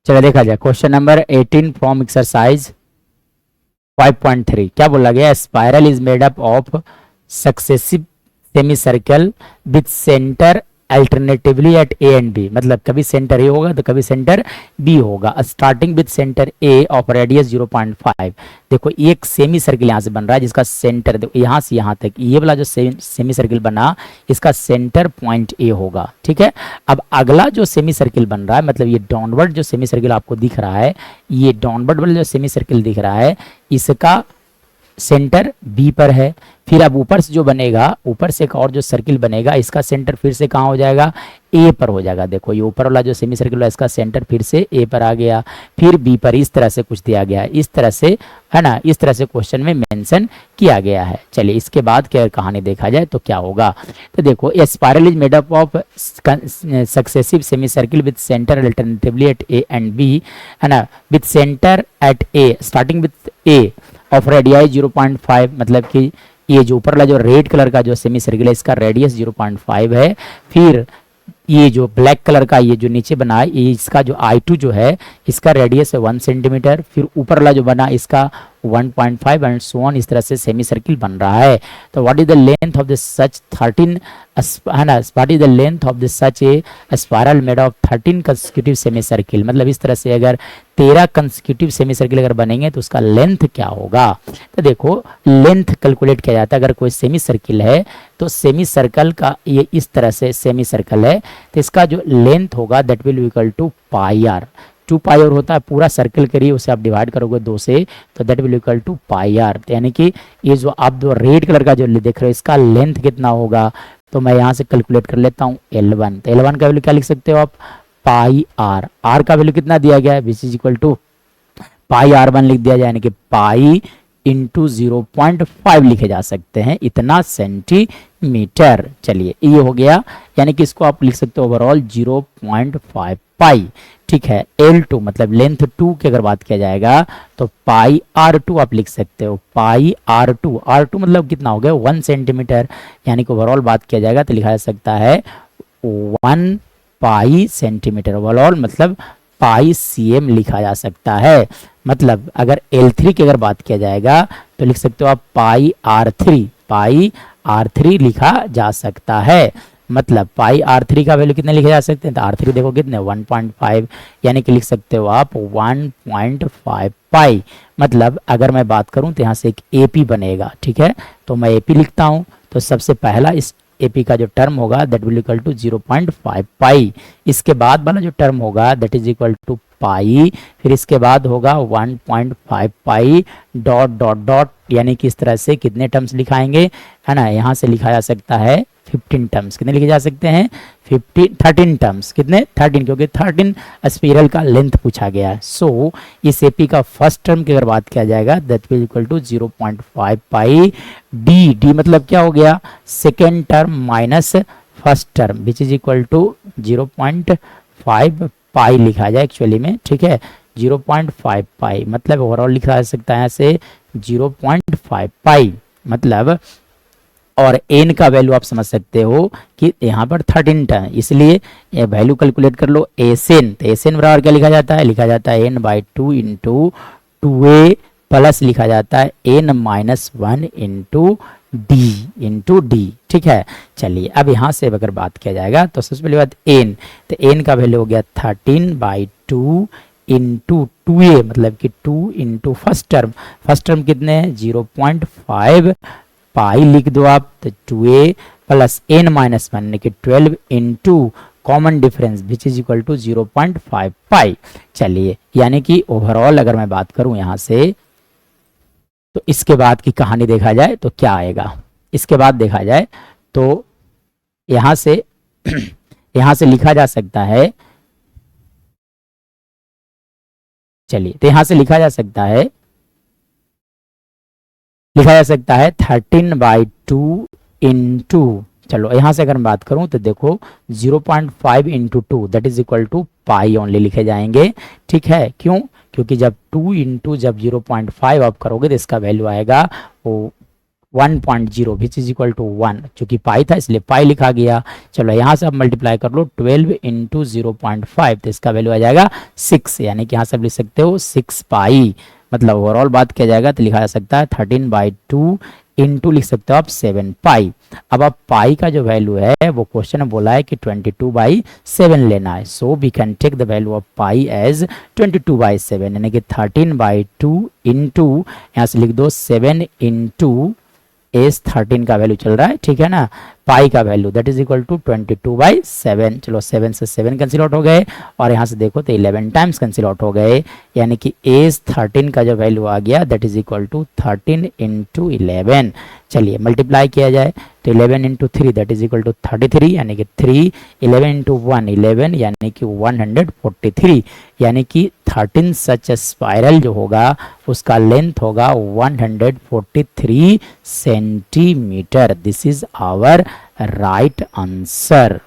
चलो देखा जाए क्वेश्चन नंबर 18 फ्रॉम एक्सरसाइज 5.3 क्या बोला गया, spiral is made up of successive semi circle with centre alternatively at A and B, मतलब कभी सेंटर ए होगा तो कभी सेंटर बी होगा, starting with centre A of radius 0.5। देखो एक सेमी सर्किल यहाँ से बन रहा है जिसका सेंटर देखो यहाँ से यहाँ तक, ये वाला जो सेमी सर्किल बना इसका सेंटर पॉइंट ए होगा, ठीक है। अब अगला जो सेमी सर्किल बन रहा है, मतलब ये डाउनवर्ड जो सेमी सर्किल आपको दिख रहा है, ये डाउनवर्ड वाला जो सेमी सर्किल दिख रहा है इसका सेंटर बी पर है। फिर अब ऊपर से जो बनेगा, ऊपर से एक और जो सर्किल बनेगा इसका सेंटर फिर से कहाँ हो जाएगा, ए पर हो जाएगा। देखो ये ऊपर वाला जो सेमी सर्किल है इसका सेंटर फिर से ए पर आ गया, फिर बी पर, इस तरह से कुछ दिया गया है, इस तरह से है ना, इस तरह से क्वेश्चन में मेंशन किया गया है। चलिए इसके बाद क्या कहानी देखा जाए तो क्या होगा, तो देखो a spiral is made up of successive semi circle with centre alternatively at A and B, है ना, with centre at A starting with A of radii 0.5, मतलब कि ये जो ऊपर वाला जो रेड कलर का जो सेमी सर्किल है इसका रेडियस 0.5 है। फिर ये जो ब्लैक कलर का ये जो नीचे बना है ये इसका जो I2 जो है इसका रेडियस है 1 सेंटीमीटर। फिर ऊपर वाला जो बना इसका 1.5 एंड सो ऑन, इस तरह से सेमी सर्किल बन रहा है। तो what is the length of this such 13, है ना, what is the length of this such A spiral made of 13 consecutive semi circle, मतलब इस तरह से अगर 13 कंसेक्यूटिव सेमी सर्किल अगर बनेंगे तो उसका लेंथ क्या होगा। तो देखो लेंथ कैलकुलेट किया जाता है, अगर कोई सेमी सर्किल है तो सेमी सर्कल का ये इस तरह से सेमी सर्कल है तो इसका जो लेंथ होगा that will equal to pi r. 2 pi r होता है पूरा सर्कल करिए, उसे आप डिवाइड करोगे 2 से तो that will equal to pi r. यानी कि ये जो आप जो रेड कलर का जो देख रहे हो इसका लेंथ कितना होगा, तो मैं यहाँ से कैलकुलेट कर लेता हूँ L1। तो L1 का वैल्यू क्या लिख सकते हो आप, पाई आर। आर का वैल्यू कितना दिया गया है, which is equal to pi R1 लिख दिया जाए, यानी कि पाई इंटू 0.5 लिखे जा सकते हैं, इतना सेंटीमीटर। चलिए ये हो गया, यानी कि इसको आप लिख सकते हो ओवरऑल 0.5 पाई, ठीक है। L2 मतलब लेंथ 2 की अगर बात किया जाएगा तो पाई R2 आप लिख सकते हो, पाई R2। R2 मतलब कितना हो गया 1 सेंटीमीटर, यानी कि ओवरऑल बात किया जाएगा तो लिखा जा सकता है 1 पाई सेंटीमीटर। ओवरऑल मतलब पाई cm लिखा जा सकता है। मतलब अगर L3 की अगर बात किया जाएगा तो लिख सकते हो आप पाई R3, पाई R3 लिखा जा सकता है। मतलब पाई R3 का वैल्यू कितने लिखे जा सकते हैं, तो R3 देखो कितने 1.5, यानी कि लिख सकते हो आप 1.5 पाई। मतलब अगर मैं बात करूं तो यहाँ से एक AP बनेगा, ठीक है, तो मैं AP लिखता हूं। तो सबसे पहला इस AP का जो टर्म होगा दैट विल इक्वल टू 0.5 पाई। इसके बाद वाला जो टर्म होगा दैट इज इक्वल टू पाई, फिर इसके बाद होगा 1.5 पाई डॉट डॉट डॉट, यानी कि इस तरह से कितने टर्म्स लिखाएंगे, है ना, यहाँ से लिखा जा सकता है 15 टर्म्स। कितने लिखे जा सकते हैं 13 टर्म्स, कितने 13, क्योंकि 13 स्पाइरल का लेंथ पूछा गया है। सो इस एपी का फर्स्ट टर्म की अगर बात किया जाएगा that will equal to 0.5 pi d. D मतलब क्या हो गया, second term minus first term which is equal to 0.5 pi लिखा जाए एक्चुअली में, ठीक है, 0.5 पाई। मतलब ओवरऑल लिखा जा सकता है यहाँ से 0.5 पाई। मतलब और n का वैल्यू आप समझ सकते हो कि यहाँ पर 13 टर्म, इसलिए ये वैल्यू कैलकुलेट कर लो एसएन। तो एसएन बराबर क्या लिखा जाता है, लिखा जाता है n/2 इंटू 2a प्लस लिखा जाता है n-1 इंटू डी, ठीक है। चलिए अब यहाँ से अगर बात किया जाएगा तो सबसे पहली बात n, तो n का वैल्यू हो गया 13/2 इंटू 2a, मतलब कि 2 इंटू फर्स्ट टर्म कितने हैं 0.5 पाई लिख दो आप, तो 2a प्लस n-1 यानी कि 12 into common difference which is equal to 0.5 pi. चलिए यानी कि ओवरऑल अगर मैं बात करूं यहाँ से तो इसके बाद की कहानी देखा जाए तो क्या आएगा, इसके बाद देखा जाए तो यहाँ से यहाँ से लिखा जा सकता है, चलिए तो यहाँ से लिखा जा सकता है 13/2 इंटू, चलो यहाँ से अगर मैं बात करूं तो देखो 0.5 into 2 that is equal to pi only लिखे जाएंगे, ठीक है। क्यों, क्योंकि जब 2 इंटू जब 0.5 आप करोगे तो इसका वैल्यू आएगा वो 1.0 विच इज इक्वल टू 1, चूंकि पाई था इसलिए पाई लिखा गया। चलो यहाँ से अब मल्टीप्लाई कर लो 12 इंटू 0.5, तो इसका वैल्यू आ जाएगा 6, यानी कि यहाँ से आप लिख सकते हो 6 पाई। मतलब ओवरऑल बात किया जाएगा तो लिखा जा सकता है 13/2 इंटू लिख सकते हो आप 7 पाई। अब आप पाई का जो वैल्यू है वो क्वेश्चन में बोला है कि 22/7 लेना है, so we can take the value of pi as 22/7, यानी कि 13/2 इंटू यहाँ से लिख दो 7 इंटू एस 13 का वैल्यू चल रहा है, ठीक है ना, पाई का value that is equal to 22/7। चलो 7 से 7 कैंसिल आउट हो गए और यहाँ से देखो तो 11 टाइम्स कैंसिल आउट हो गए, यानी कि एस 13 का जो वैल्यू आ गया that is equal to 13 into 11। चलिए मल्टीप्लाई किया जाए तो 11 into 3 that is equal to 33, यानी कि 3, 11 इंटू 1 11, यानी कि 143, यानी कि 13 सच स्पाइरल जो होगा उसका लेंथ होगा 143 centimetre. This is our right answer.